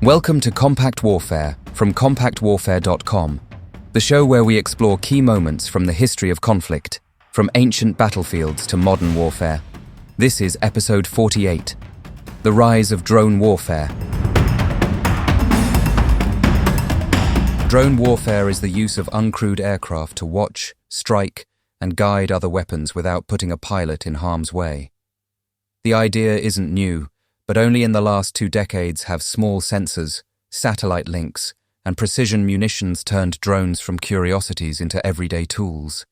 Welcome to Compact Warfare from compactwarfare.com, the show where we explore key moments from the history of conflict, from ancient battlefields to modern warfare. This is episode 48, The Rise of Drone Warfare. Drone warfare is the use of uncrewed aircraft to watch, strike, and guide other weapons without putting a pilot in harm's way. The idea isn't new, but only in the last 2 decades have small sensors, satellite links, and precision munitions turned drones from curiosities into everyday tools.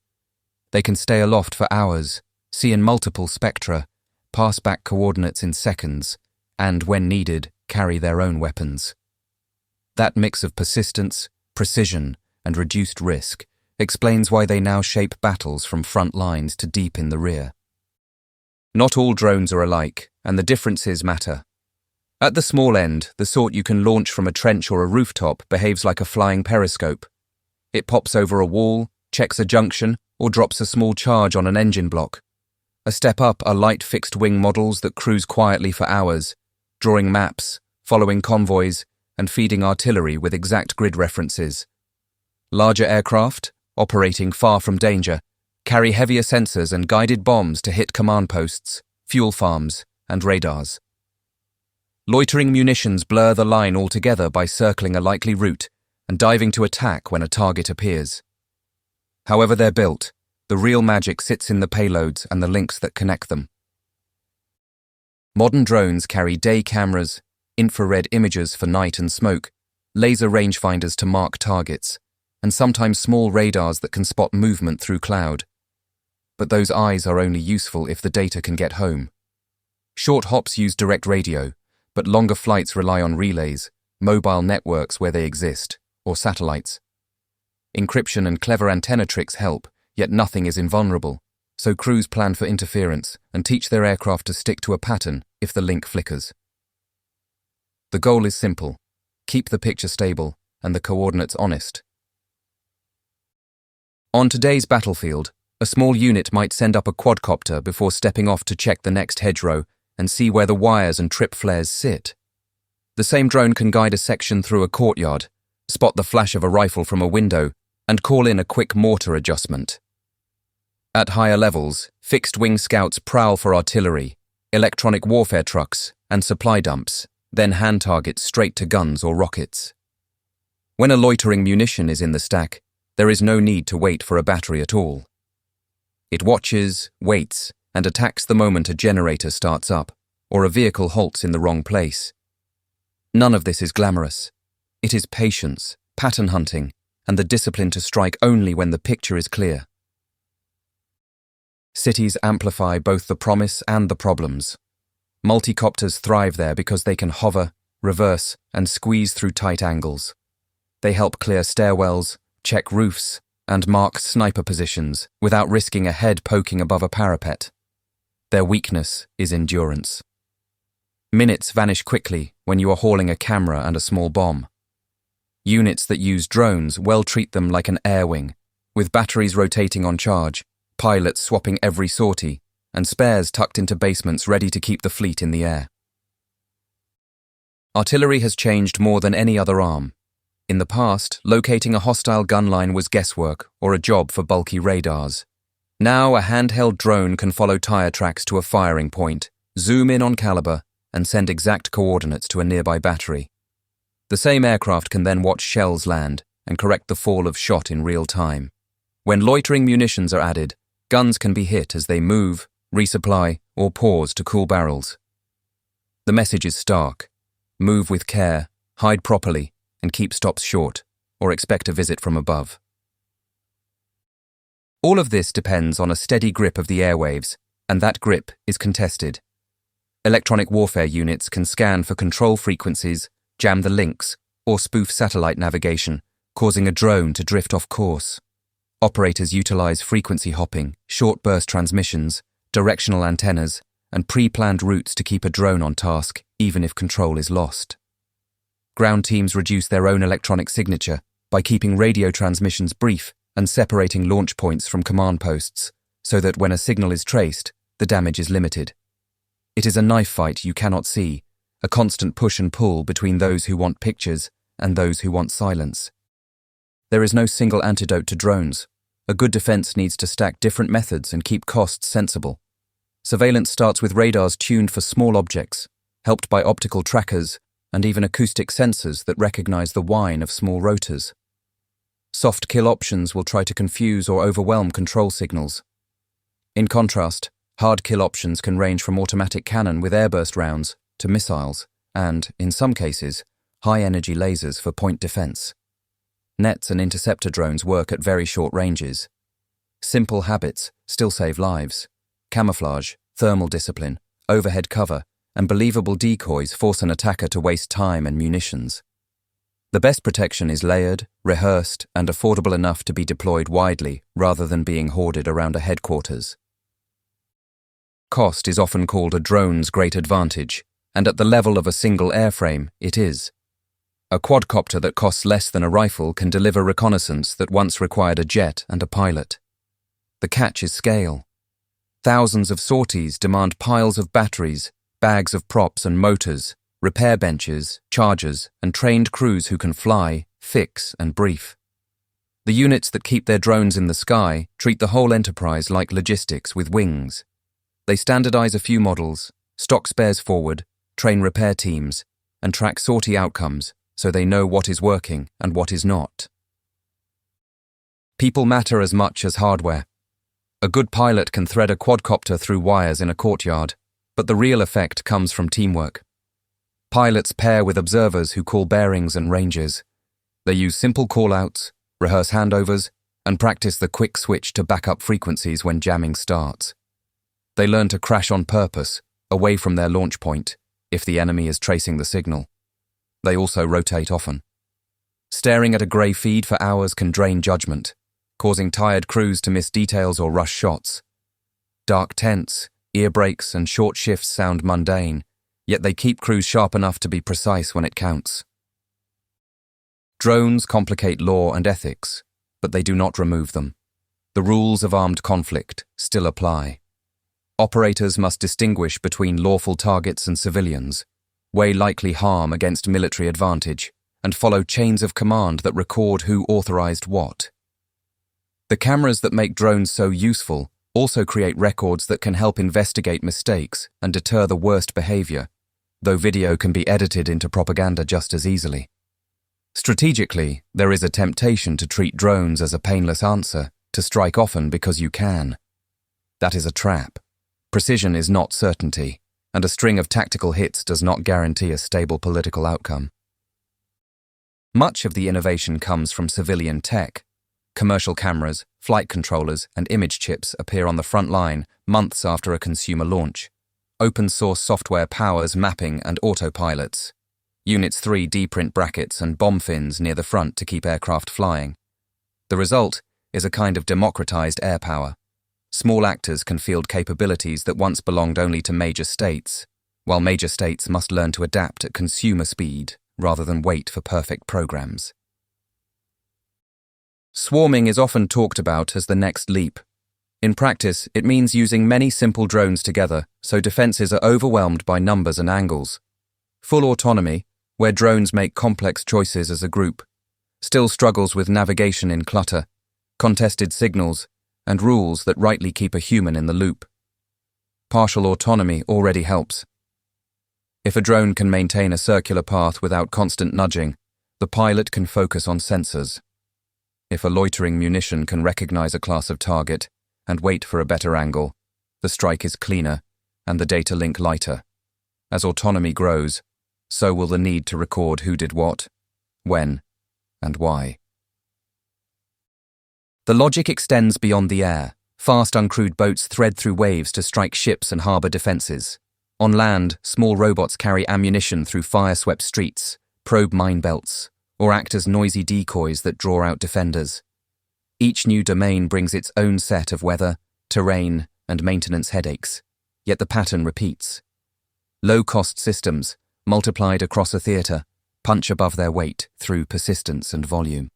They can stay aloft for hours, see in multiple spectra, pass back coordinates in seconds, and, when needed, carry their own weapons. That mix of persistence, precision, and reduced risk explains why they now shape battles from front lines to deep in the rear. Not all drones are alike, and the differences matter. At the small end, the sort you can launch from a trench or a rooftop behaves like a flying periscope. It pops over a wall, checks a junction, or drops a small charge on an engine block. A step up are light fixed-wing models that cruise quietly for hours, drawing maps, following convoys, and feeding artillery with exact grid references. Larger aircraft, operating far from danger, carry heavier sensors and guided bombs to hit command posts, fuel farms, and radars. Loitering munitions blur the line altogether by circling a likely route and diving to attack when a target appears. However they're built, the real magic sits in the payloads and the links that connect them. Modern drones carry day cameras, infrared imagers for night and smoke, laser rangefinders to mark targets, and sometimes small radars that can spot movement through cloud. But those eyes are only useful if the data can get home. Short hops use direct radio, but longer flights rely on relays, mobile networks where they exist, or satellites. Encryption and clever antenna tricks help, yet nothing is invulnerable, so crews plan for interference and teach their aircraft to stick to a pattern if the link flickers. The goal is simple: keep the picture stable and the coordinates honest. On today's battlefield, a small unit might send up a quadcopter before stepping off to check the next hedgerow and see where the wires and trip flares sit. The same drone can guide a section through a courtyard, spot the flash of a rifle from a window, and call in a quick mortar adjustment. At higher levels, fixed-wing scouts prowl for artillery, electronic warfare trucks, and supply dumps, then hand targets straight to guns or rockets. When a loitering munition is in the stack, there is no need to wait for a battery at all. It watches, waits, and attacks the moment a generator starts up, or a vehicle halts in the wrong place. None of this is glamorous. It is patience, pattern hunting, and the discipline to strike only when the picture is clear. Cities amplify both the promise and the problems. Multicopters thrive there because they can hover, reverse, and squeeze through tight angles. They help clear stairwells, check roofs, and mark sniper positions without risking a head poking above a parapet. Their weakness is endurance. Minutes vanish quickly when you are hauling a camera and a small bomb. Units that use drones well treat them like an air wing, with batteries rotating on charge, pilots swapping every sortie, and spares tucked into basements ready to keep the fleet in the air. Artillery has changed more than any other arm. In the past, locating a hostile gun line was guesswork or a job for bulky radars. Now, a handheld drone can follow tire tracks to a firing point, zoom in on caliber, and send exact coordinates to a nearby battery. The same aircraft can then watch shells land and correct the fall of shot in real time. When loitering munitions are added, guns can be hit as they move, resupply, or pause to cool barrels. The message is stark: move with care, hide properly, and keep stops short, or expect a visit from above. All of this depends on a steady grip of the airwaves, and that grip is contested. Electronic warfare units can scan for control frequencies, jam the links, or spoof satellite navigation, causing a drone to drift off course. Operators utilize frequency hopping, short burst transmissions, directional antennas, and pre-planned routes to keep a drone on task, even if control is lost. Ground teams reduce their own electronic signature by keeping radio transmissions brief and separating launch points from command posts, so that when a signal is traced, the damage is limited. It is a knife fight you cannot see, a constant push and pull between those who want pictures and those who want silence. There is no single antidote to drones. A good defense needs to stack different methods and keep costs sensible. Surveillance starts with radars tuned for small objects, helped by optical trackers and even acoustic sensors that recognize the whine of small rotors. Soft kill options will try to confuse or overwhelm control signals. In contrast, hard kill options can range from automatic cannon with airburst rounds to missiles and, in some cases, high-energy lasers for point defense. Nets and interceptor drones work at very short ranges. Simple habits still save lives. Camouflage, thermal discipline, overhead cover, and believable decoys force an attacker to waste time and munitions. The best protection is layered, rehearsed, and affordable enough to be deployed widely rather than being hoarded around a headquarters. Cost is often called a drone's great advantage, and at the level of a single airframe, it is. A quadcopter that costs less than a rifle can deliver reconnaissance that once required a jet and a pilot. The catch is scale. Thousands of sorties demand piles of batteries, bags of props and motors, repair benches, chargers, and trained crews who can fly, fix, and brief. The units that keep their drones in the sky treat the whole enterprise like logistics with wings. They standardize a few models, stock spares forward, train repair teams, and track sortie outcomes so they know what is working and what is not. People matter as much as hardware. A good pilot can thread a quadcopter through wires in a courtyard, but the real effect comes from teamwork. Pilots pair with observers who call bearings and ranges. They use simple call-outs, rehearse handovers, and practice the quick switch to backup frequencies when jamming starts. They learn to crash on purpose, away from their launch point, if the enemy is tracing the signal. They also rotate often. Staring at a grey feed for hours can drain judgment, causing tired crews to miss details or rush shots. Dark tents, ear breaks, and short shifts sound mundane, yet they keep crews sharp enough to be precise when it counts. Drones complicate law and ethics, but they do not remove them. The rules of armed conflict still apply. Operators must distinguish between lawful targets and civilians, weigh likely harm against military advantage, and follow chains of command that record who authorized what. The cameras that make drones so useful also create records that can help investigate mistakes and deter the worst behavior, though video can be edited into propaganda just as easily. Strategically, there is a temptation to treat drones as a painless answer, to strike often because you can. That is a trap. Precision is not certainty, and a string of tactical hits does not guarantee a stable political outcome. Much of the innovation comes from civilian tech. Commercial cameras, flight controllers, and image chips appear on the front line months after a consumer launch. Open-source software powers mapping and autopilots. Units 3D print brackets and bomb fins near the front to keep aircraft flying. The result is a kind of democratized air power. Small actors can field capabilities that once belonged only to major states, while major states must learn to adapt at consumer speed rather than wait for perfect programs. Swarming is often talked about as the next leap. In practice, it means using many simple drones together so defenses are overwhelmed by numbers and angles. Full autonomy, where drones make complex choices as a group, still struggles with navigation in clutter, contested signals, and rules that rightly keep a human in the loop. Partial autonomy already helps. If a drone can maintain a circular path without constant nudging, the pilot can focus on sensors. If a loitering munition can recognize a class of target and wait for a better angle, the strike is cleaner and the data link lighter. As autonomy grows, so will the need to record who did what, when, and why. The logic extends beyond the air. Fast, uncrewed boats thread through waves to strike ships and harbor defenses. On land, small robots carry ammunition through fire-swept streets, probe mine belts, or act as noisy decoys that draw out defenders. Each new domain brings its own set of weather, terrain, and maintenance headaches, yet the pattern repeats. Low-cost systems, multiplied across a theatre, punch above their weight through persistence and volume.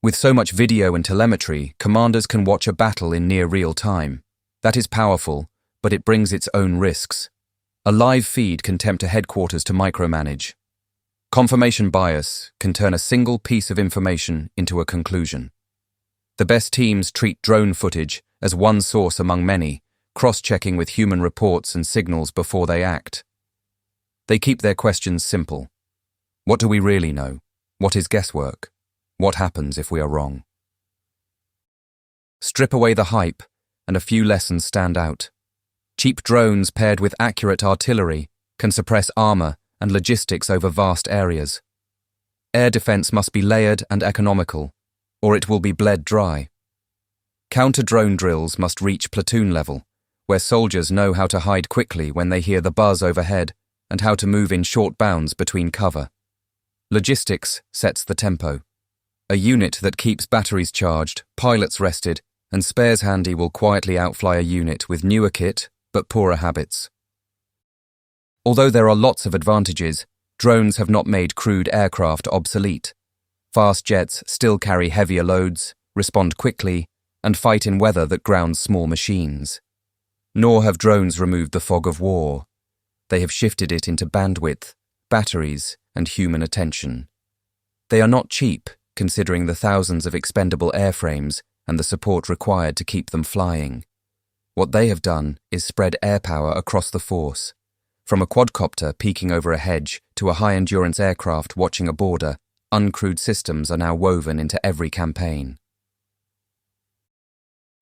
With so much video and telemetry, commanders can watch a battle in near real time. That is powerful, but it brings its own risks. A live feed can tempt a headquarters to micromanage. Confirmation bias can turn a single piece of information into a conclusion. The best teams treat drone footage as one source among many, cross-checking with human reports and signals before they act. They keep their questions simple. What do we really know? What is guesswork? What happens if we are wrong? Strip away the hype, and a few lessons stand out. Cheap drones paired with accurate artillery can suppress armor and logistics over vast areas. Air defense must be layered and economical, or it will be bled dry. Counter-drone drills must reach platoon level, where soldiers know how to hide quickly when they hear the buzz overhead and how to move in short bounds between cover. Logistics sets the tempo. A unit that keeps batteries charged, pilots rested, and spares handy will quietly outfly a unit with newer kit but poorer habits. Although there are lots of advantages, drones have not made crewed aircraft obsolete. Fast jets still carry heavier loads, respond quickly, and fight in weather that grounds small machines. Nor have drones removed the fog of war. They have shifted it into bandwidth, batteries, and human attention. They are not cheap, considering the thousands of expendable airframes and the support required to keep them flying. What they have done is spread air power across the force. From a quadcopter peeking over a hedge to a high-endurance aircraft watching a border, uncrewed systems are now woven into every campaign.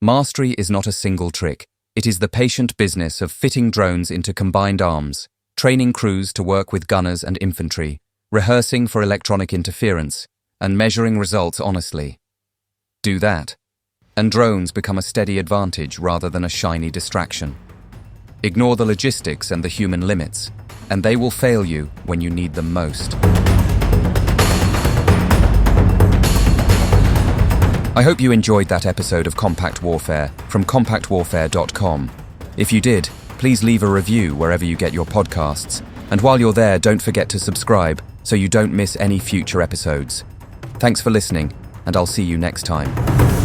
Mastery is not a single trick. It is the patient business of fitting drones into combined arms, training crews to work with gunners and infantry, rehearsing for electronic interference, and measuring results honestly. Do that, and drones become a steady advantage rather than a shiny distraction. Ignore the logistics and the human limits, and they will fail you when you need them most. I hope you enjoyed that episode of Compact Warfare from compactwarfare.com. If you did, please leave a review wherever you get your podcasts, and while you're there, don't forget to subscribe so you don't miss any future episodes. Thanks for listening, and I'll see you next time.